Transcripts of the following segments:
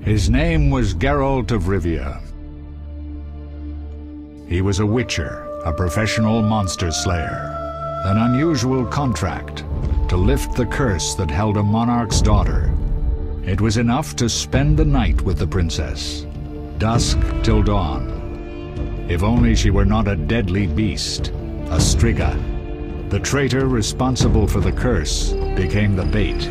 His name was Geralt of Rivia. He was a witcher, a professional monster slayer. An unusual contract to lift the curse that held a monarch's daughter. It was enough to spend the night with the princess, dusk till dawn. If only she were not a deadly beast, a striga. The traitor responsible for the curse became the bait.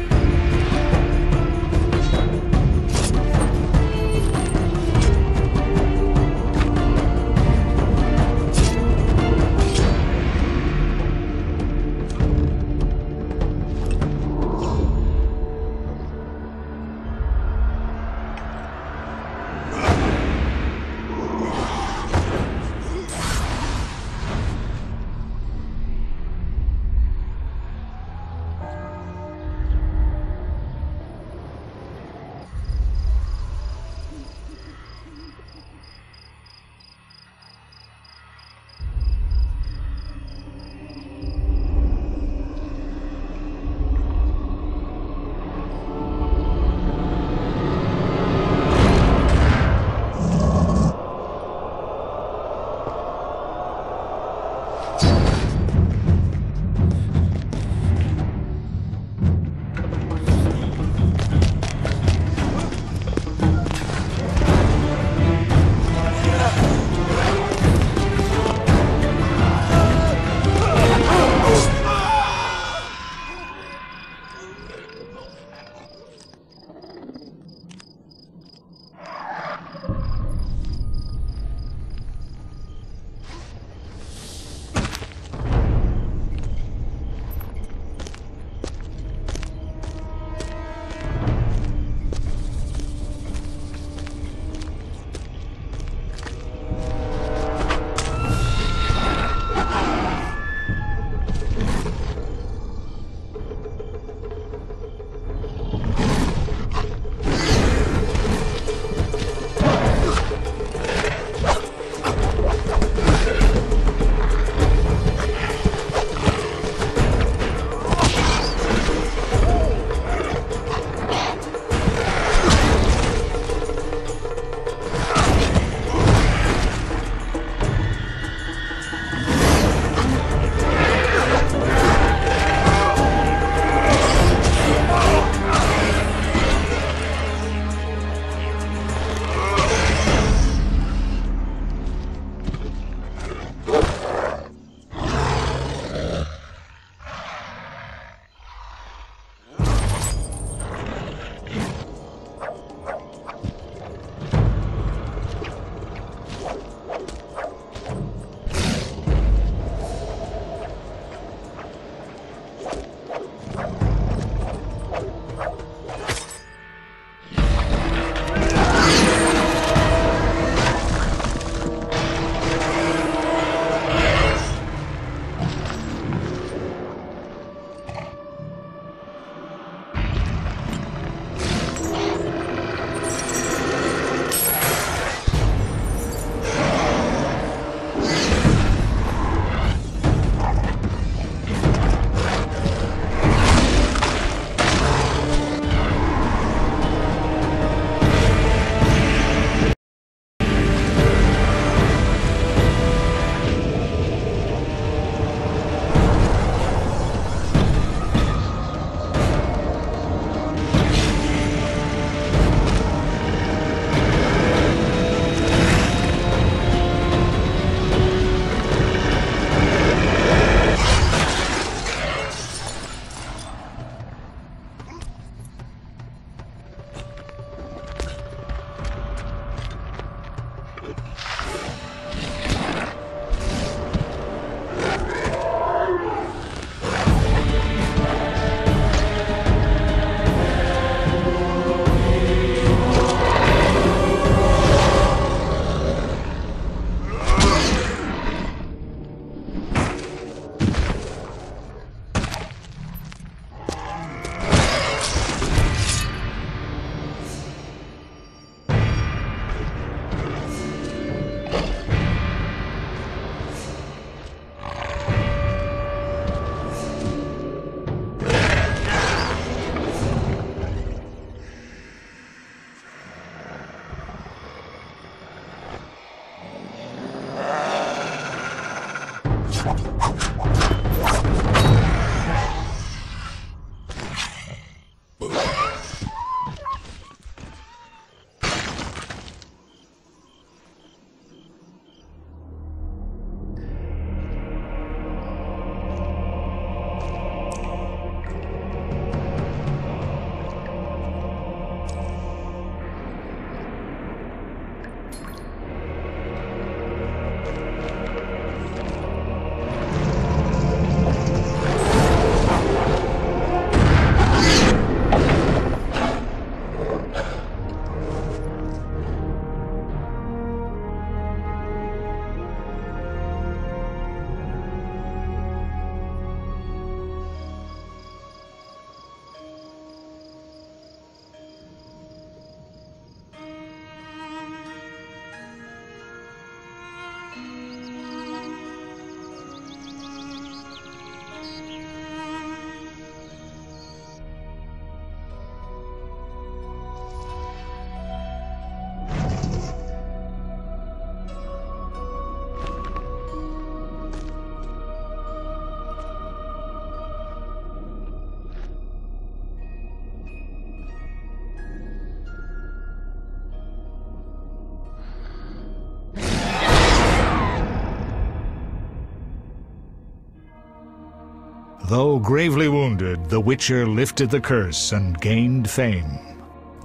Though gravely wounded, the Witcher lifted the curse and gained fame.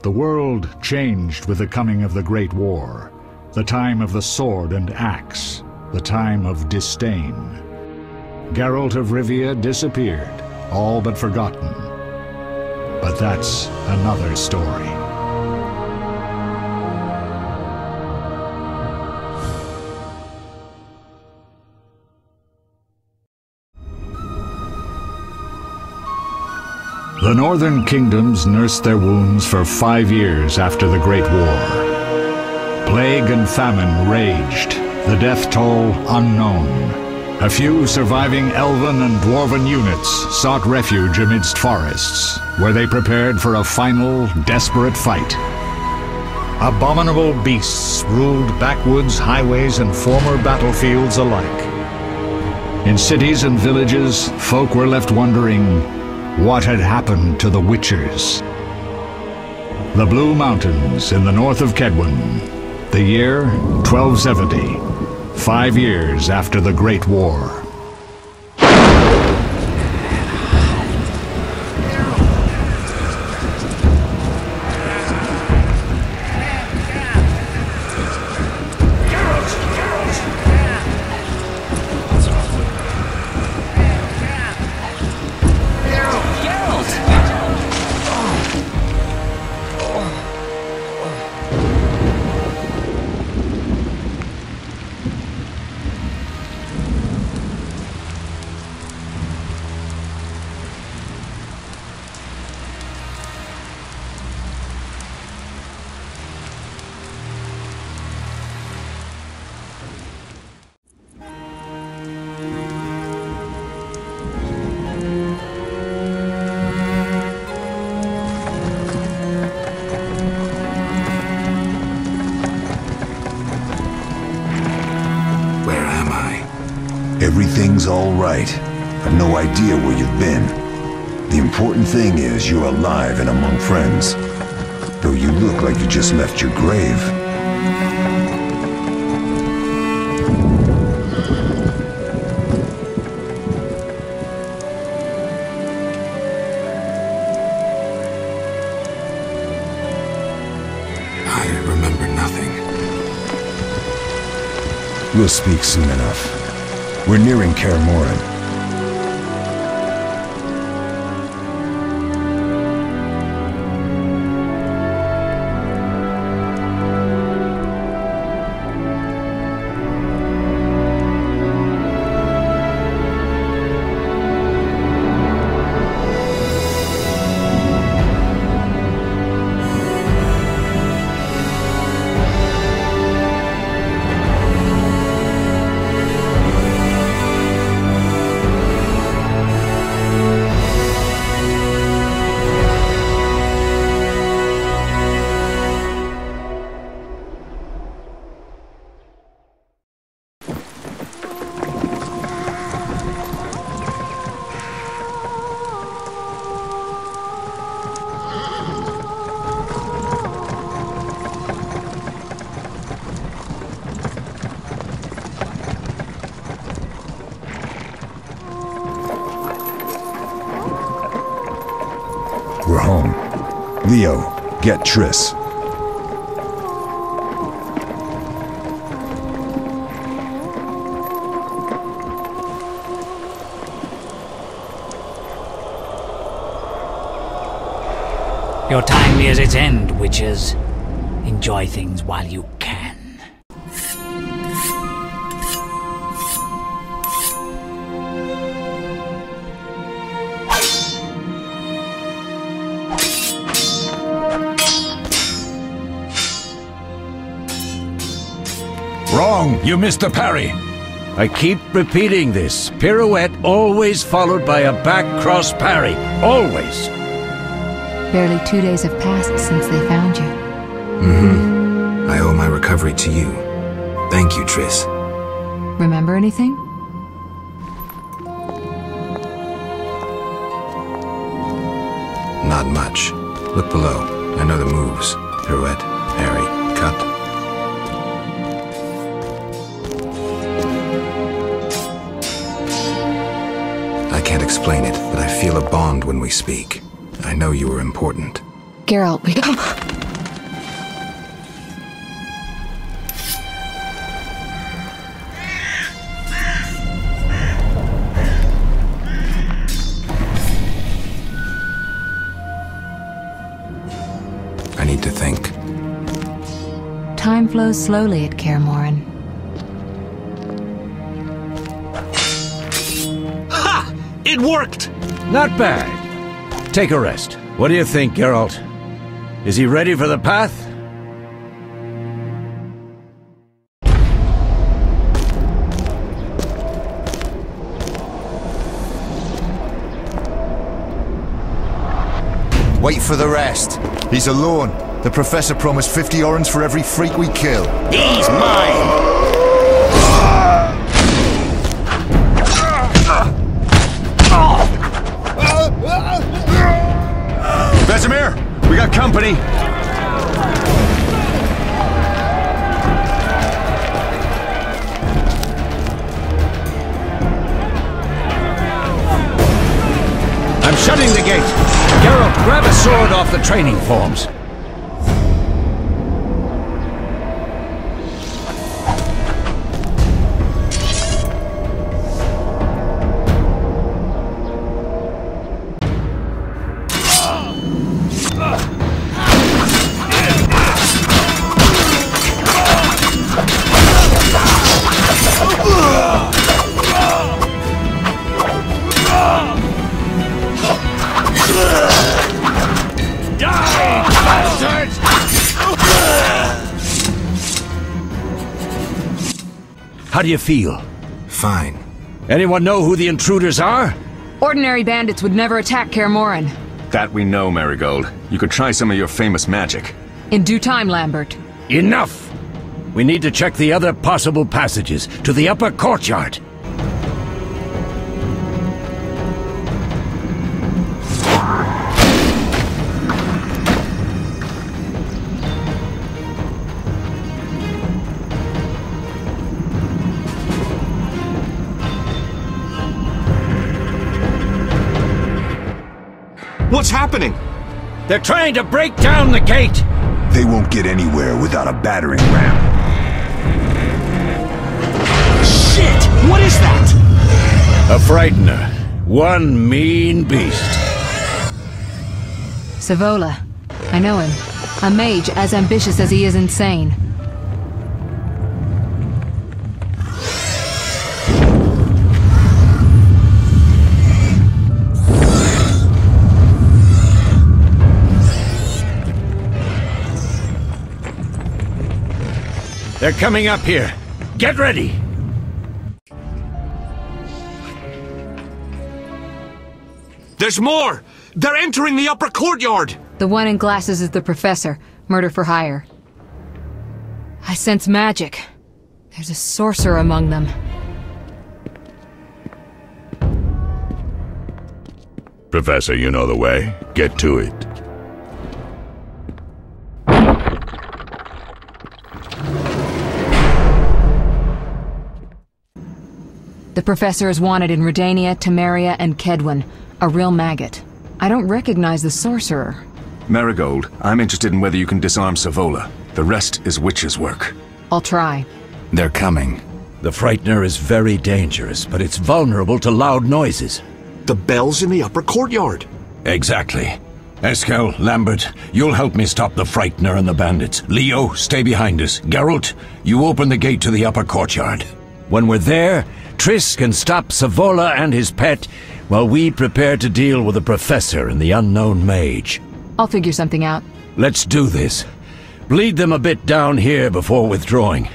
The world changed with the coming of the Great War, the time of the sword and axe, the time of disdain. Geralt of Rivia disappeared, all but forgotten. But that's another story. The northern kingdoms nursed their wounds for 5 years after the Great War. Plague and famine raged, the death toll unknown. A few surviving elven and dwarven units sought refuge amidst forests, where they prepared for a final, desperate fight. Abominable beasts ruled backwoods, highways, and former battlefields alike. In cities and villages, folk were left wondering what had happened to the Witchers. The Blue Mountains in the north of Kedwen, the year 1270, 5 years after the Great War. Everything's all right. I've no idea where you've been. The important thing is you're alive and among friends. Though you look like you just left your grave. I remember nothing. We'll speak soon enough. We're nearing Kaer Morhen. We're home. Leo, get Triss. Your time nears its end, witches. Enjoy things while you can. Wrong! You missed the parry! I keep repeating this. Pirouette always followed by a back cross parry. Always! Barely 2 days have passed since they found you. I owe my recovery to you. Thank you, Triss. Remember anything? Not much. Look below. I know the moves. Pirouette, parry, cut. I I can't explain it, but I feel a bond when we speak. I know you are important. Geralt, we come. I need to think. Time flows slowly at Kaer Morhen. Ha! It worked! Not bad. Take a rest. What do you think, Geralt? Is he ready for the path? Wait for the rest. He's alone. The Professor promised 50 orens for every freak we kill. He's mine! Vesemir, we got company. I'm shutting the gate. Geralt, grab a sword off the training forms. How do you feel? Fine. Anyone know who the intruders are? Ordinary bandits would never attack Kaer Morhen. That we know, Marigold. You could try some of your famous magic. In due time, Lambert. Enough! We need to check the other possible passages to the upper courtyard. What's happening? They're trying to break down the gate! They won't get anywhere without a battering ram. Shit! What is that? A frightener. One mean beast. Savola. I know him. A mage as ambitious as he is insane. They're coming up here. Get ready! There's more! They're entering the upper courtyard! The one in glasses is the Professor. Murder for hire. I sense magic. There's a sorcerer among them. Professor, you know the way. Get to it. The Professor is wanted in Redania, Temeria, and Kedwen. A real maggot. I don't recognize the sorcerer. Marigold, I'm interested in whether you can disarm Savola. The rest is Witcher's work. I'll try. They're coming. The frightener is very dangerous, but it's vulnerable to loud noises. The bell's in the upper courtyard. Exactly. Eskel, Lambert, you'll help me stop the frightener and the bandits. Leo, stay behind us. Geralt, you open the gate to the upper courtyard. When we're there, Triss can stop Savola and his pet, while we prepare to deal with the Professor and the unknown mage. I'll figure something out. Let's do this. Bleed them a bit down here before withdrawing.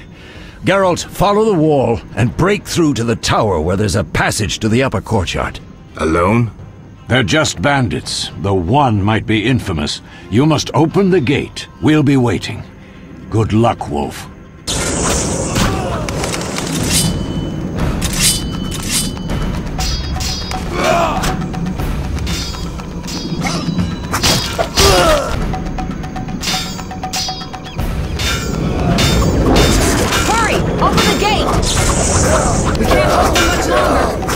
Geralt, follow the wall and break through to the tower where there's a passage to the upper courtyard. Alone? They're just bandits, though one might be infamous. You must open the gate. We'll be waiting. Good luck, Wolf. Open the gate! We can't hold them much longer!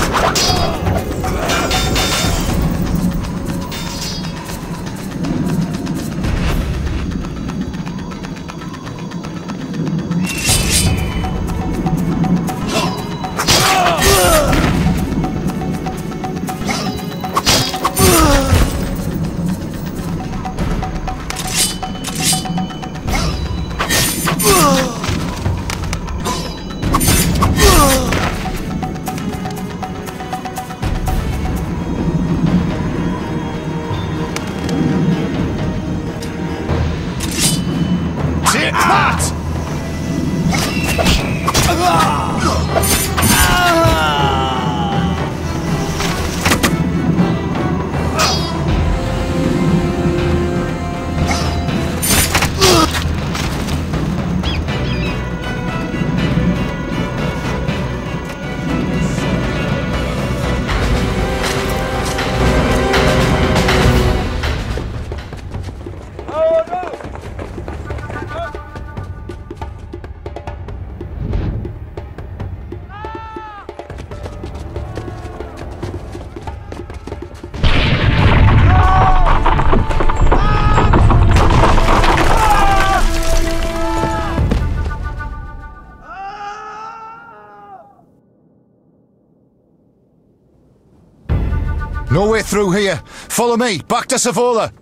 No way through here. Follow me, back to Savola.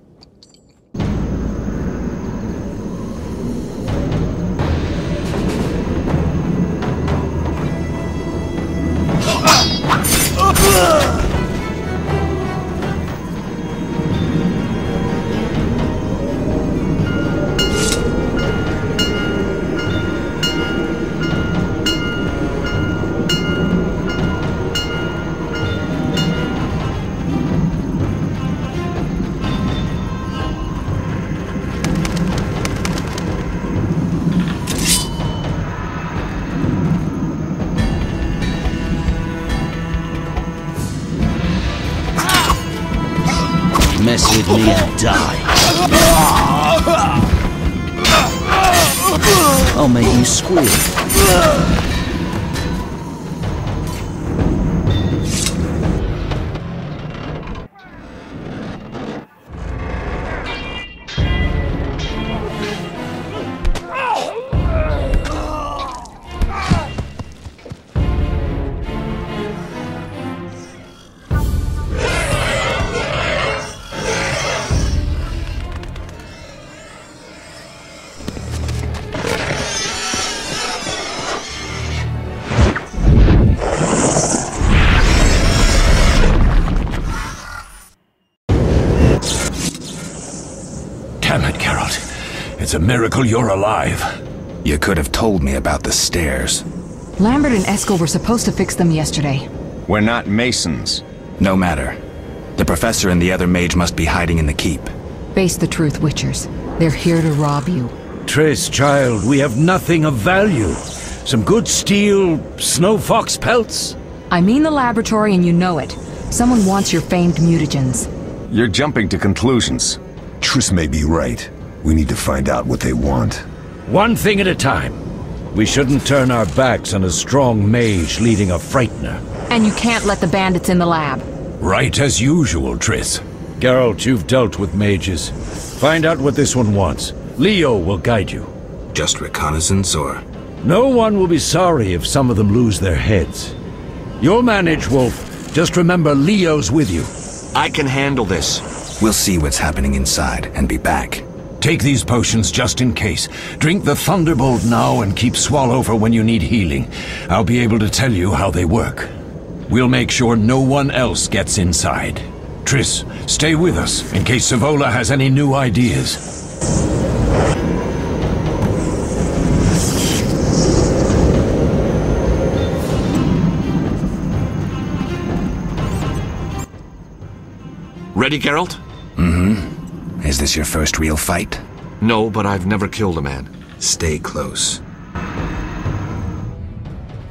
Mess with me and die. I'll make you squeal. Damn it, Geralt. It's a miracle you're alive. You could have told me about the stairs. Lambert and Eskel were supposed to fix them yesterday. We're not masons. No matter. The professor and the other mage must be hiding in the keep. Face the truth, Witchers. They're here to rob you. Triss, child, we have nothing of value. Some good steel, snow fox pelts? I mean the laboratory and you know it. Someone wants your famed mutagens. You're jumping to conclusions. Triss may be right. We need to find out what they want. One thing at a time. We shouldn't turn our backs on a strong mage leading a frightener. And you can't let the bandits in the lab. Right as usual, Triss. Geralt, you've dealt with mages. Find out what this one wants. Leo will guide you. Just reconnaissance, or...? No one will be sorry if some of them lose their heads. You'll manage, Wolf. Just remember Leo's with you. I can handle this. We'll see what's happening inside and be back. Take these potions just in case. Drink the Thunderbolt now and keep Swallow for when you need healing. I'll be able to tell you how they work. We'll make sure no one else gets inside. Triss, stay with us in case Savola has any new ideas. Ready, Geralt? Mm-hmm. Is this your first real fight? No, but I've never killed a man. Stay close.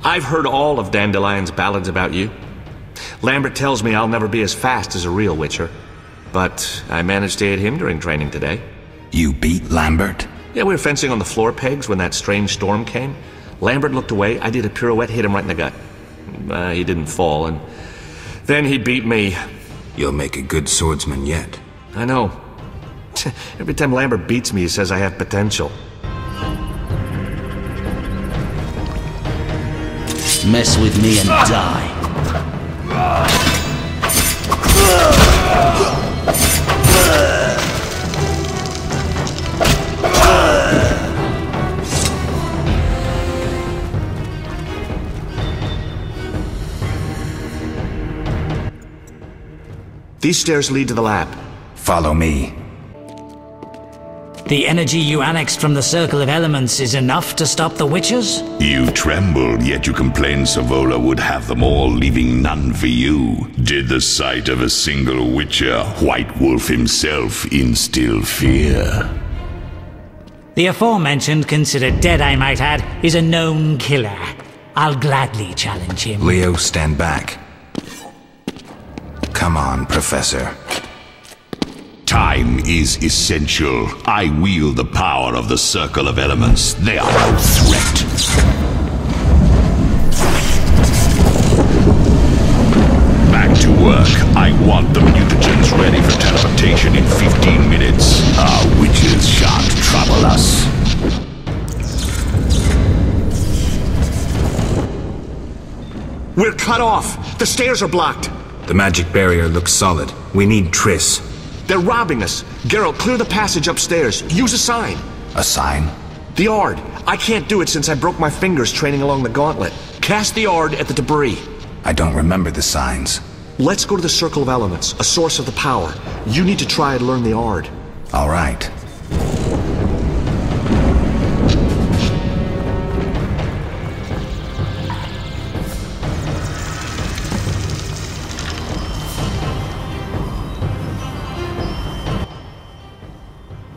I've heard all of Dandelion's ballads about you. Lambert tells me I'll never be as fast as a real Witcher. But I managed to hit him during training today. You beat Lambert? Yeah, we were fencing on the floor pegs when that strange storm came. Lambert looked away, I did a pirouette, hit him right in the gut. He didn't fall, and then he beat me. You'll make a good swordsman yet. I know. Every time Lambert beats me, he says I have potential. Mess with me and die. These stairs lead to the lab. Follow me. The energy you annexed from the Circle of Elements is enough to stop the Witchers? You trembled, yet you complained Savola would have them all, leaving none for you. Did the sight of a single Witcher, White Wolf himself, instill fear? The aforementioned, considered dead I might add, is a known killer. I'll gladly challenge him. Leo, stand back. Come on, Professor. Time is essential. I wield the power of the Circle of Elements. They are no threat. Back to work. I want the mutagens ready for teleportation in 15 minutes. Our witches shan't trouble us. We're cut off. The stairs are blocked. The magic barrier looks solid. We need Triss. They're robbing us. Geralt, clear the passage upstairs. Use a sign. A sign? The Ard. I can't do it since I broke my fingers training along the gauntlet. Cast the Ard at the debris. I don't remember the signs. Let's go to the Circle of Elements, a source of the power. You need to try and learn the Ard. All right.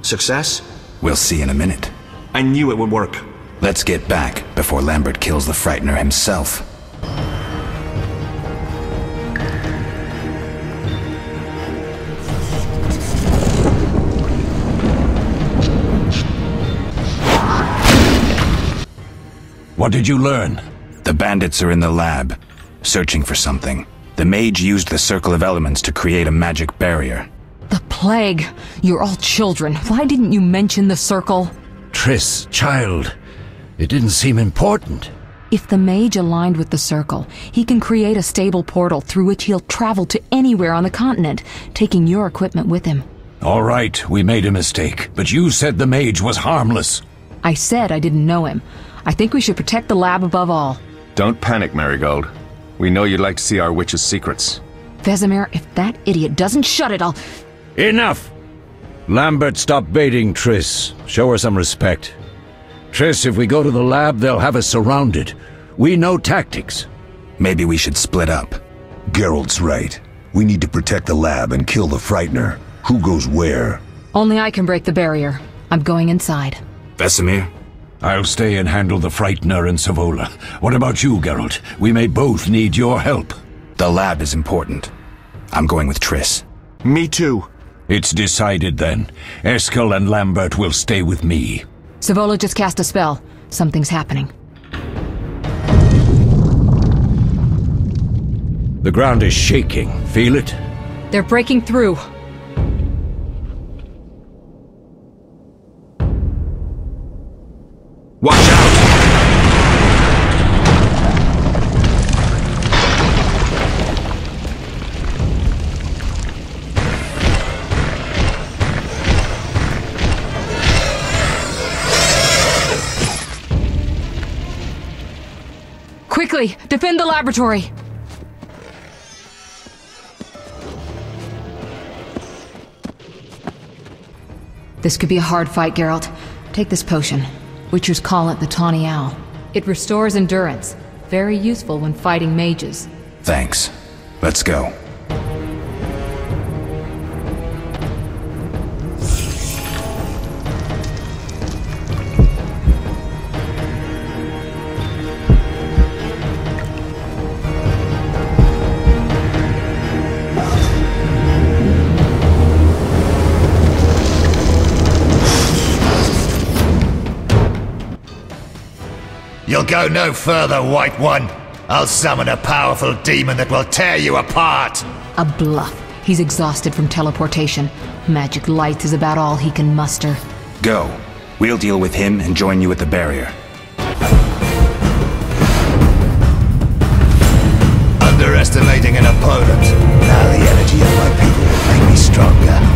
Success? We'll see in a minute. I knew it would work. Let's get back before Lambert kills the Frightener himself. What did you learn? The bandits are in the lab, searching for something. The mage used the Circle of Elements to create a magic barrier. The plague! You're all children. Why didn't you mention the Circle? Triss, child. It didn't seem important. If the mage aligned with the Circle, he can create a stable portal through which he'll travel to anywhere on the continent, taking your equipment with him. All right, we made a mistake, but you said the mage was harmless. I said I didn't know him. I think we should protect the lab above all. Don't panic, Marigold. We know you'd like to see our witch's secrets. Vesemir, if that idiot doesn't shut it, I'll... Enough! Lambert, stop baiting Triss. Show her some respect. Triss, if we go to the lab, they'll have us surrounded. We know tactics. Maybe we should split up. Geralt's right. We need to protect the lab and kill the Frightener. Who goes where? Only I can break the barrier. I'm going inside. Vesemir? I'll stay and handle the Frightener and Savola. What about you, Geralt? We may both need your help. The lab is important. I'm going with Triss. Me too. It's decided then. Eskel and Lambert will stay with me. Savola just cast a spell. Something's happening. The ground is shaking. Feel it? They're breaking through. Watch out! Quickly, defend the laboratory! This could be a hard fight, Geralt. Take this potion. Witchers call it the Tawny Owl. It restores endurance. Very useful when fighting mages. Thanks. Let's go. You'll go no further, White One. I'll summon a powerful demon that will tear you apart. A bluff. He's exhausted from teleportation. Magic light is about all he can muster. Go. We'll deal with him and join you at the barrier. Underestimating an opponent. Now the energy of my people will make me stronger.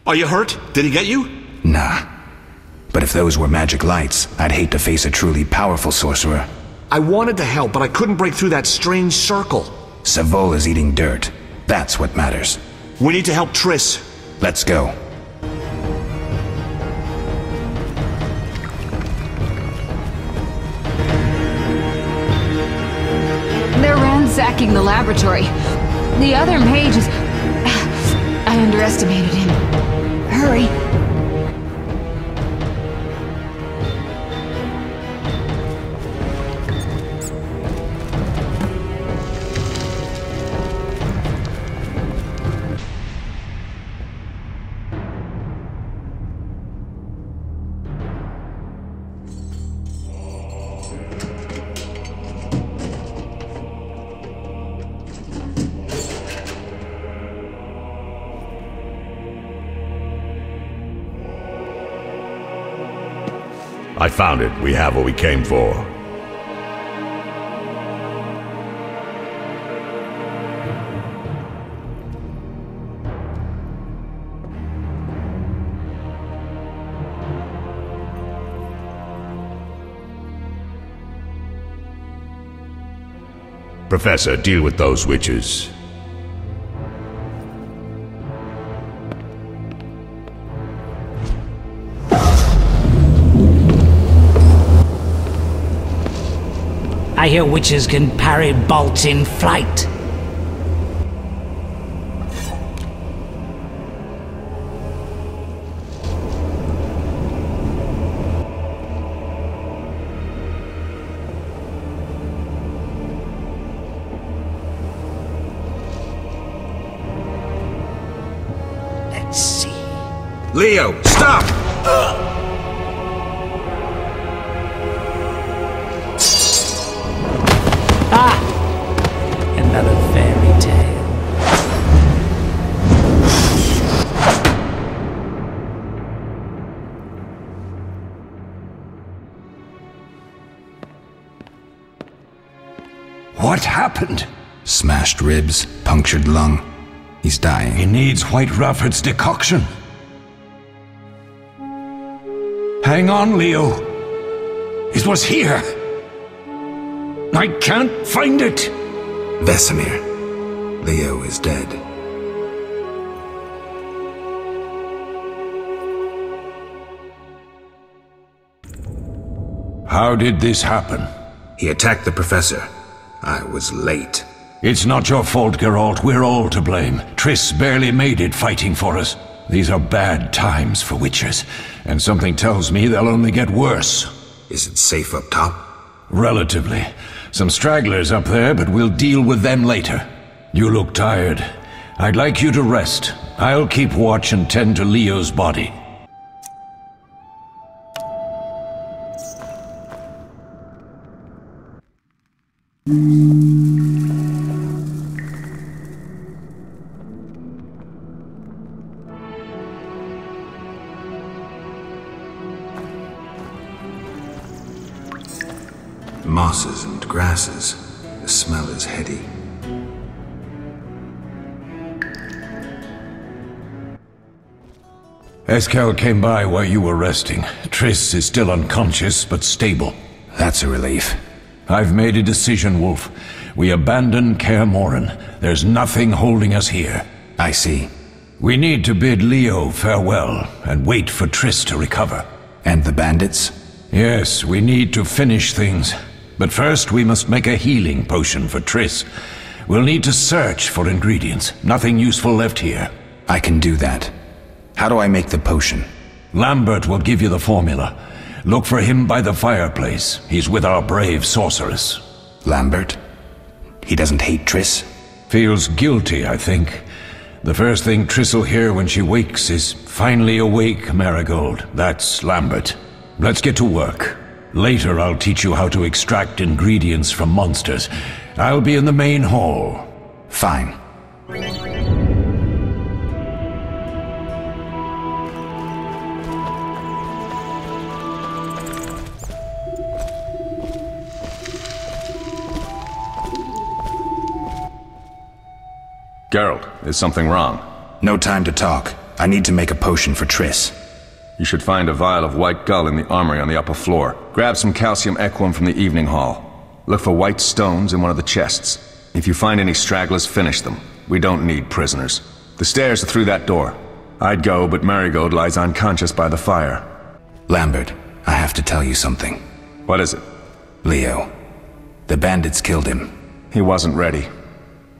Are you hurt? Did he get you? Nah. But if those were magic lights, I'd hate to face a truly powerful sorcerer. I wanted to help, but I couldn't break through that strange circle. Savola's eating dirt. That's what matters. We need to help Triss. Let's go. They're ransacking the laboratory. The other mage is... I underestimated him. Hurry. I found it. We have what we came for. Professor, deal with those witches. I hear witches can parry bolts in flight. Let's see. Leo, stop! Another fairy tale. What happened? Smashed ribs, punctured lung. He's dying. He needs White Rafford's decoction. Hang on, Leo. It was here. I can't find it. Vesemir. Leo is dead. How did this happen? He attacked the professor. I was late. It's not your fault, Geralt. We're all to blame. Triss barely made it fighting for us. These are bad times for witchers, and something tells me they'll only get worse. Is it safe up top? Relatively. Some stragglers up there, but we'll deal with them later. You look tired. I'd like you to rest. I'll keep watch and tend to Leo's body. Mosses and grasses. The smell is heady. Eskel came by while you were resting. Triss is still unconscious, but stable. That's a relief. I've made a decision, Wolf. We abandon Kaer Morhen. There's nothing holding us here. I see. We need to bid Leo farewell and wait for Triss to recover. And the bandits? Yes, we need to finish things. But first we must make a healing potion for Triss. We'll need to search for ingredients. Nothing useful left here. I can do that. How do I make the potion? Lambert will give you the formula. Look for him by the fireplace. He's with our brave sorceress. Lambert? He doesn't hate Triss? Feels guilty, I think. The first thing Triss'll hear when she wakes is, "Finally awake, Marigold." That's Lambert. Let's get to work. Later I'll teach you how to extract ingredients from monsters. I'll be in the main hall. Fine. Geralt, is something wrong? No time to talk. I need to make a potion for Triss. You should find a vial of white gull in the armory on the upper floor. Grab some calcium equum from the evening hall. Look for white stones in one of the chests. If you find any stragglers, finish them. We don't need prisoners. The stairs are through that door. I'd go, but Marigold lies unconscious by the fire. Lambert, I have to tell you something. What is it? Leo. The bandits killed him. He wasn't ready.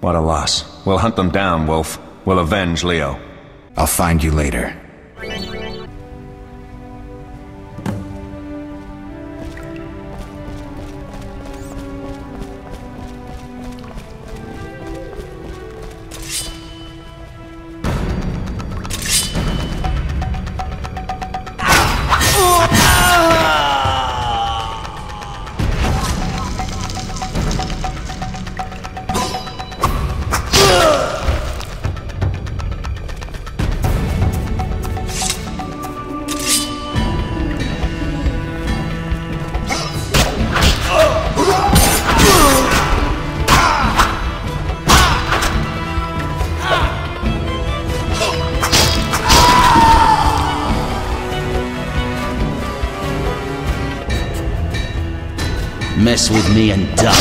What a loss. We'll hunt them down, Wolf. We'll avenge Leo. I'll find you later. Mess with me and die.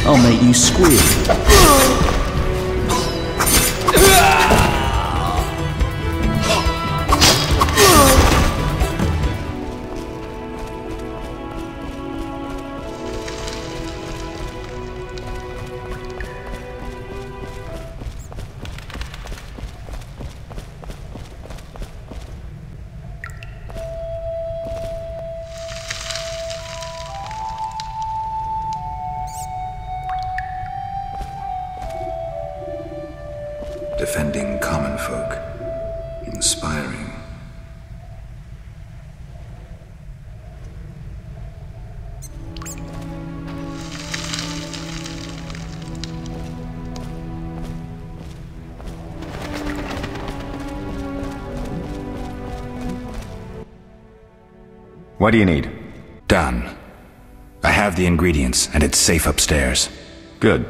I'll make you squeal. Defending common folk. Inspiring. What do you need? Done. I have the ingredients, and it's safe upstairs. Good.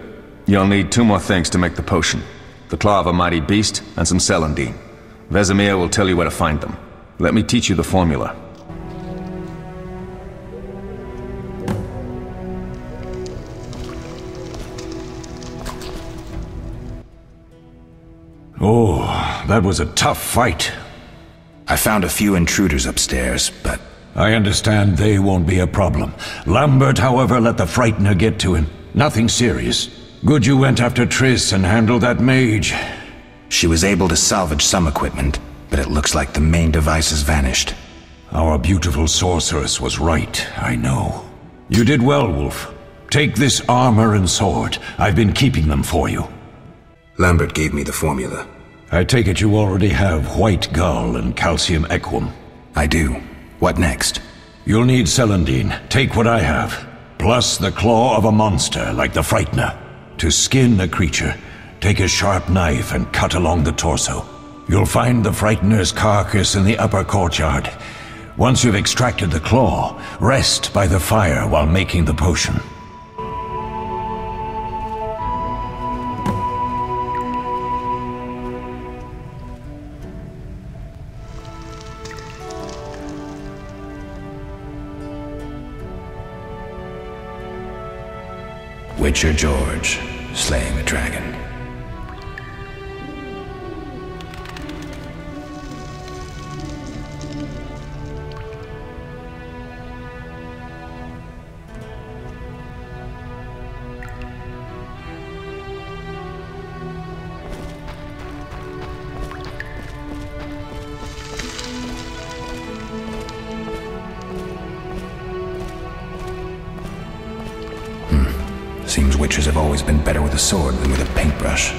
You'll need 2 more things to make the potion. The claw of a mighty beast, and some celandine. Vesemir will tell you where to find them. Let me teach you the formula. Oh, that was a tough fight. I found a few intruders upstairs, but... I understand they won't be a problem. Lambert, however, let the frightener get to him. Nothing serious. Good you went after Triss and handled that mage. She was able to salvage some equipment, but it looks like the main device has vanished. Our beautiful sorceress was right, I know. You did well, Wolf. Take this armor and sword. I've been keeping them for you. Lambert gave me the formula. I take it you already have white gull and calcium equum. I do. What next? You'll need celandine. Take what I have. Plus the claw of a monster, like the frightener. To skin a creature, take a sharp knife and cut along the torso. You'll find the frightener's carcass in the upper courtyard. Once you've extracted the claw, rest by the fire while making the potion. Witcher George, slaying the dragon. Seems witchers have always been better with a sword than with a paintbrush.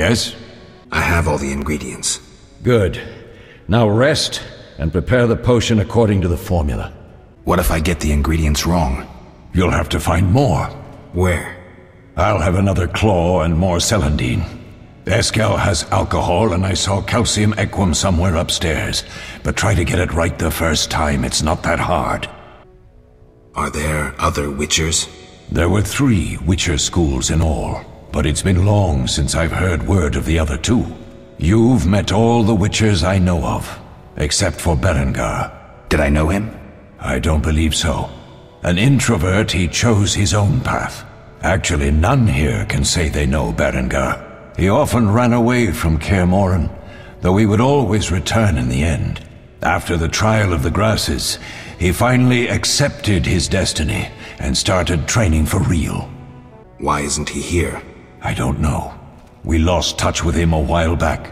Yes? I have all the ingredients. Good. Now rest and prepare the potion according to the formula. What if I get the ingredients wrong? You'll have to find more. Where? I'll have another claw and more celandine. Eskel has alcohol, and I saw calcium equum somewhere upstairs. But try to get it right the first time, it's not that hard. Are there other Witchers? There were 3 Witcher schools in all, but it's been long since I've heard word of the other 2. You've met all the Witchers I know of, except for Berengar. Did I know him? I don't believe so. An introvert, he chose his own path. Actually, none here can say they know Berengar. He often ran away from Kaer Morhen, though he would always return in the end. After the trial of the grasses, he finally accepted his destiny and started training for real. Why isn't he here? I don't know. We lost touch with him a while back.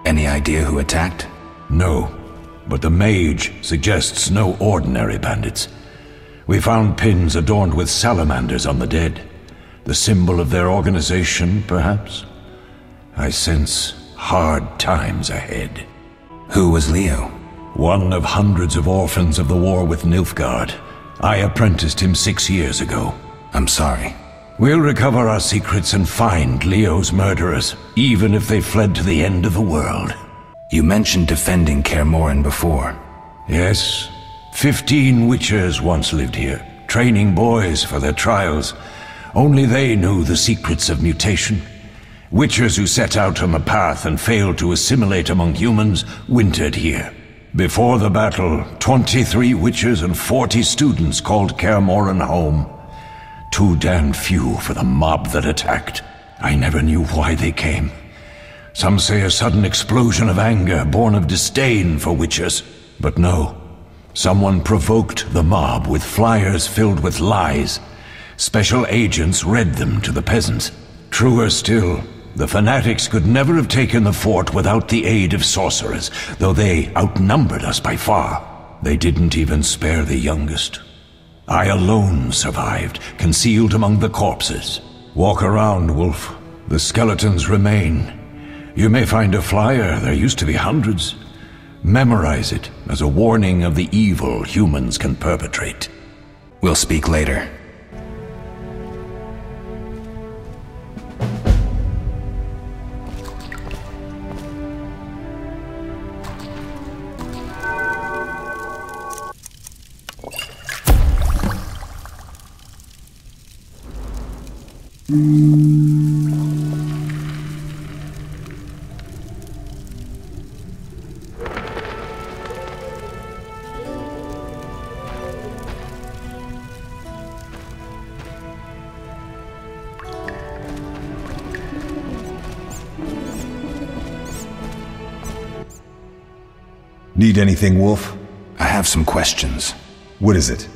Any idea who attacked? No, but the mage suggests no ordinary bandits. We found pins adorned with salamanders on the dead. The symbol of their organization, perhaps? I sense hard times ahead. Who was Leo? One of hundreds of orphans of the war with Nilfgaard. I apprenticed him 6 years ago. I'm sorry. We'll recover our secrets and find Leo's murderers, even if they fled to the end of the world. You mentioned defending Kaer Morhen before. Yes. 15 Witchers once lived here, training boys for their trials. Only they knew the secrets of mutation. Witchers who set out on the path and failed to assimilate among humans wintered here. Before the battle, 23 Witchers and 40 students called Kaer Morhen home. Too damned few for the mob that attacked. I never knew why they came. Some say a sudden explosion of anger born of disdain for Witchers. But no. Someone provoked the mob with flyers filled with lies. Special agents read them to the peasants. Truer still, the fanatics could never have taken the fort without the aid of sorcerers, though they outnumbered us by far. They didn't even spare the youngest. I alone survived, concealed among the corpses. Walk around, Wolf. The skeletons remain. You may find a flyer, there used to be hundreds. Memorize it as a warning of the evil humans can perpetrate. We'll speak later. Need anything, Wolf? I have some questions. What is it?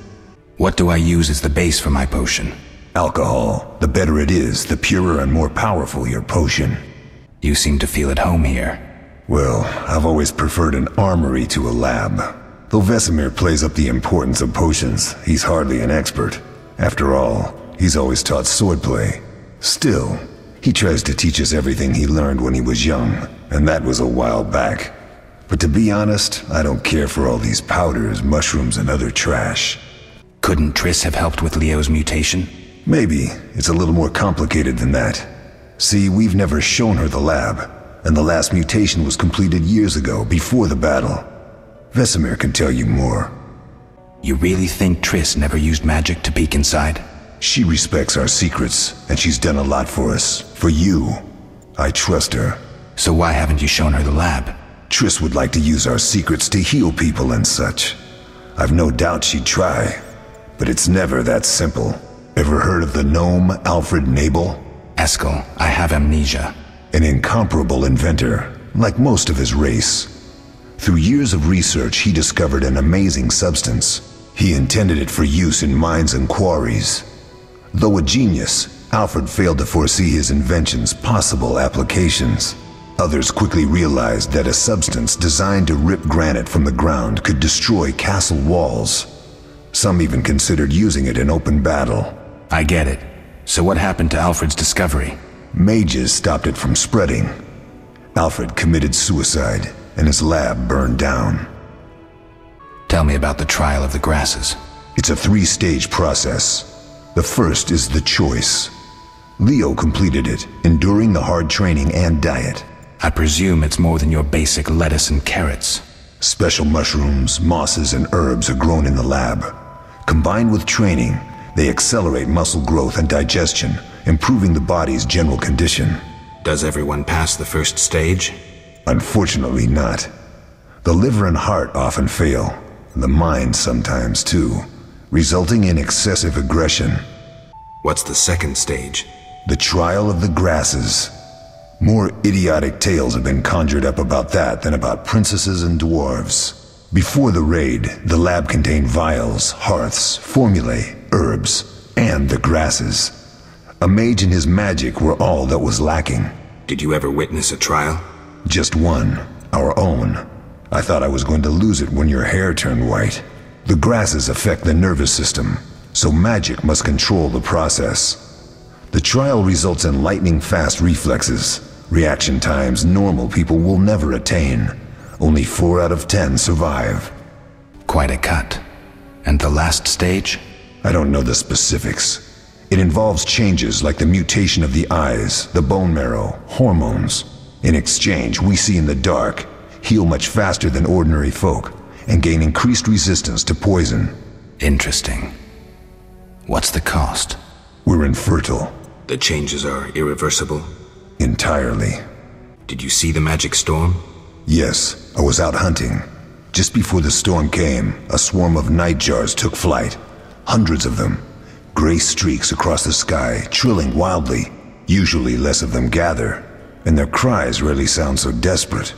What do I use as the base for my potion? Alcohol. The better it is, the purer and more powerful your potion. You seem to feel at home here. Well, I've always preferred an armory to a lab. Though Vesemir plays up the importance of potions, he's hardly an expert. After all, he's always taught swordplay. Still, he tries to teach us everything he learned when he was young, and that was a while back. But to be honest, I don't care for all these powders, mushrooms, and other trash. Couldn't Triss have helped with Leo's mutation? Maybe. It's a little more complicated than that. See, we've never shown her the lab, and the last mutation was completed years ago, before the battle. Vesemir can tell you more. You really think Triss never used magic to peek inside? She respects our secrets, and she's done a lot for us. For you. I trust her. So why haven't you shown her the lab? Triss would like to use our secrets to heal people and such. I've no doubt she'd try, but it's never that simple. Ever heard of the gnome Alfred Nabel? Eskel, I have amnesia. An incomparable inventor, like most of his race. Through years of research, he discovered an amazing substance. He intended it for use in mines and quarries. Though a genius, Alfred failed to foresee his invention's possible applications. Others quickly realized that a substance designed to rip granite from the ground could destroy castle walls. Some even considered using it in open battle. I get it. So what happened to Alfred's discovery? Mages stopped it from spreading. Alfred committed suicide, and his lab burned down. Tell me about the trial of the grasses. It's a 3-stage process. The first is the choice. Leo completed it, enduring the hard training and diet. I presume it's more than your basic lettuce and carrots. Special mushrooms, mosses, and herbs are grown in the lab. Combined with training, they accelerate muscle growth and digestion, improving the body's general condition. Does everyone pass the first stage? Unfortunately not. The liver and heart often fail, the mind sometimes too, resulting in excessive aggression. What's the second stage? The trial of the grasses. More idiotic tales have been conjured up about that than about princesses and dwarves. Before the raid, the lab contained vials, hearths, formulae, herbs, and the grasses. A mage and his magic were all that was lacking. Did you ever witness a trial? Just one, our own. I thought I was going to lose it when your hair turned white. The grasses affect the nervous system, so magic must control the process. The trial results in lightning-fast reflexes, reaction times normal people will never attain. Only 4 out of 10 survive. Quite a cut. And the last stage? I don't know the specifics. It involves changes like the mutation of the eyes, the bone marrow, hormones. In exchange, we see in the dark, heal much faster than ordinary folk, and gain increased resistance to poison. Interesting. What's the cost? We're infertile. The changes are irreversible? Entirely. Did you see the magic storm? Yes, I was out hunting. Just before the storm came, a swarm of nightjars took flight. Hundreds of them. Gray streaks across the sky, trilling wildly. Usually less of them gather, and their cries rarely sound so desperate.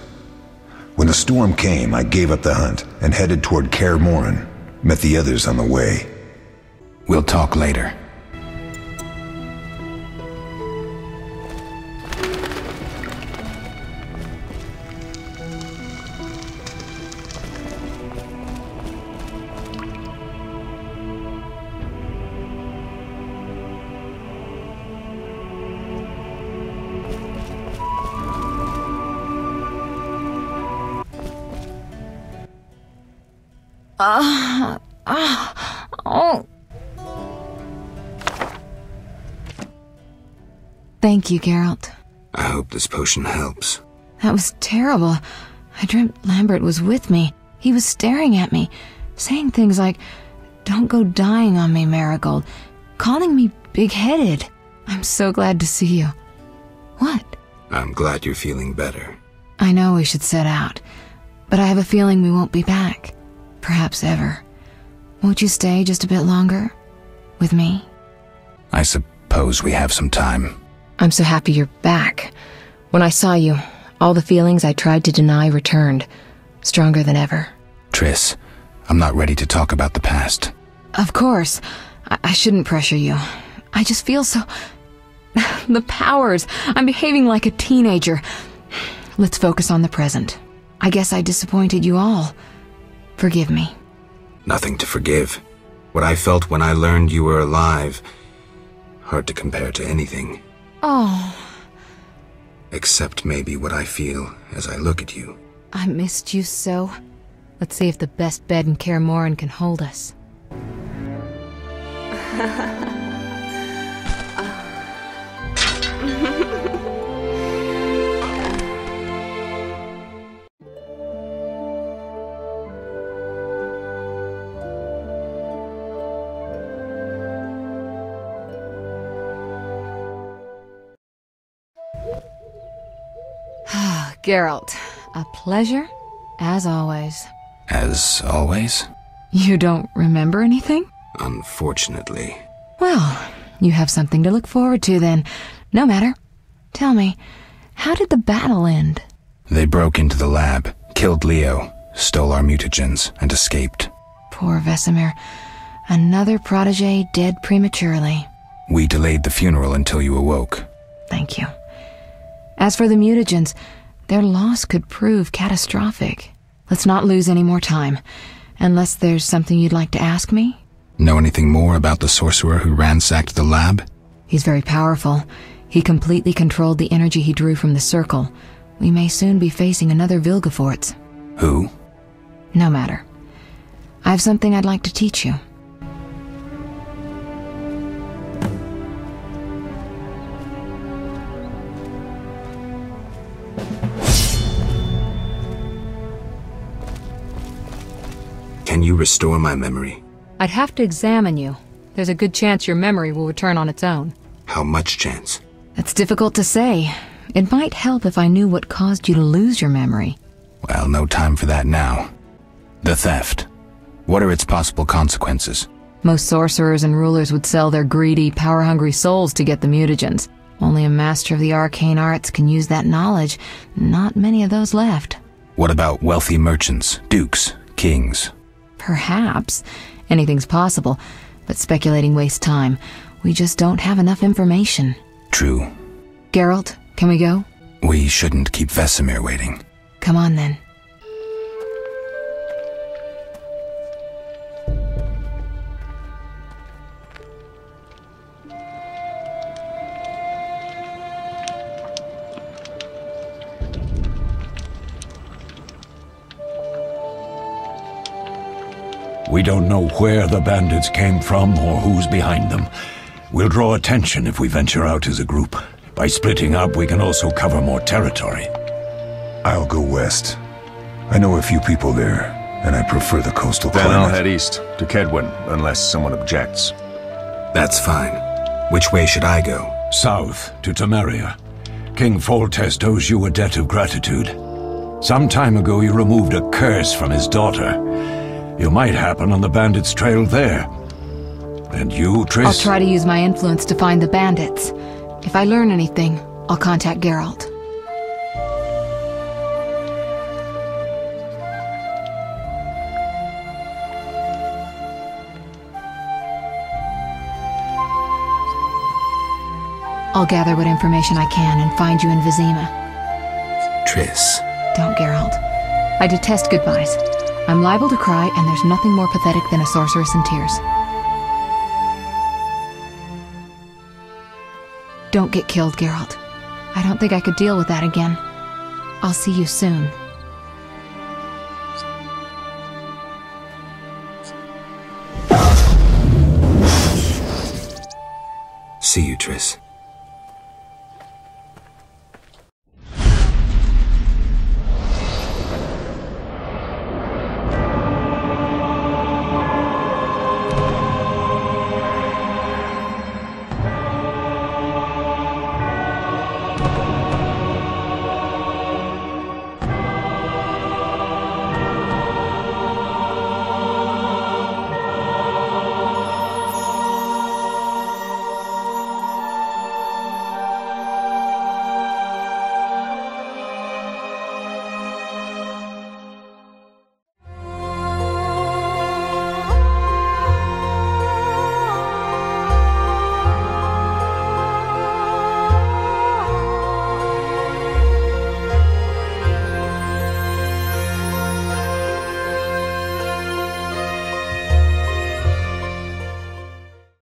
When the storm came, I gave up the hunt and headed toward Kaer Morhen. Met the others on the way. We'll talk later. Thank you, Geralt. I hope this potion helps. That was terrible. I dreamt Lambert was with me. He was staring at me, saying things like, "Don't go dying on me, Marigold," calling me big-headed. I'm so glad to see you. What? I'm glad you're feeling better. I know we should set out, but I have a feeling we won't be back. Perhaps ever. Won't you stay just a bit longer? With me? I suppose we have some time. I'm so happy you're back. When I saw you, all the feelings I tried to deny returned, stronger than ever. Triss, I'm not ready to talk about the past. Of course. I shouldn't pressure you. I just feel so... The powers. I'm behaving like a teenager. Let's focus on the present. I guess I disappointed you all. Forgive me. Nothing to forgive. What I felt when I learned you were alive, hard to compare to anything. Oh. Except maybe what I feel as I look at you. I missed you so. Let's see if the best bed in Kaer Morhen can hold us. Geralt, a pleasure, as always. As always? You don't remember anything? Unfortunately. Well, you have something to look forward to then. No matter. Tell me, how did the battle end? They broke into the lab, killed Leo, stole our mutagens, and escaped. Poor Vesemir. Another protege dead prematurely. We delayed the funeral until you awoke. Thank you. As for the mutagens, their loss could prove catastrophic. Let's not lose any more time. Unless there's something you'd like to ask me? Know anything more about the sorcerer who ransacked the lab? He's very powerful. He completely controlled the energy he drew from the circle. We may soon be facing another Vilgefortz. Who? No matter. I have something I'd like to teach you. Can you restore my memory? I'd have to examine you. There's a good chance your memory will return on its own. How much chance? That's difficult to say. It might help if I knew what caused you to lose your memory. Well, no time for that now. The theft. What are its possible consequences? Most sorcerers and rulers would sell their greedy, power-hungry souls to get the mutagens. Only a master of the arcane arts can use that knowledge. Not many of those left. What about wealthy merchants, dukes, kings? Perhaps. Anything's possible, but speculating wastes time. We just don't have enough information. True. Geralt, can we go? We shouldn't keep Vesemir waiting. Come on, then. We don't know where the bandits came from or who's behind them. We'll draw attention if we venture out as a group. By splitting up, we can also cover more territory. I'll go west. I know a few people there, and I prefer the coastal climate. Then I'll head east, to Kedwin, unless someone objects. That's fine. Which way should I go? South, to Temeria. King Foltest owes you a debt of gratitude. Some time ago you removed a curse from his daughter. You might happen on the bandits' trail there. And you, Triss? I'll try to use my influence to find the bandits. If I learn anything, I'll contact Geralt. I'll gather what information I can and find you in Vizima. Triss. Don't, Geralt. I detest goodbyes. I'm liable to cry, and there's nothing more pathetic than a sorceress in tears. Don't get killed, Geralt. I don't think I could deal with that again. I'll see you soon. See you, Triss.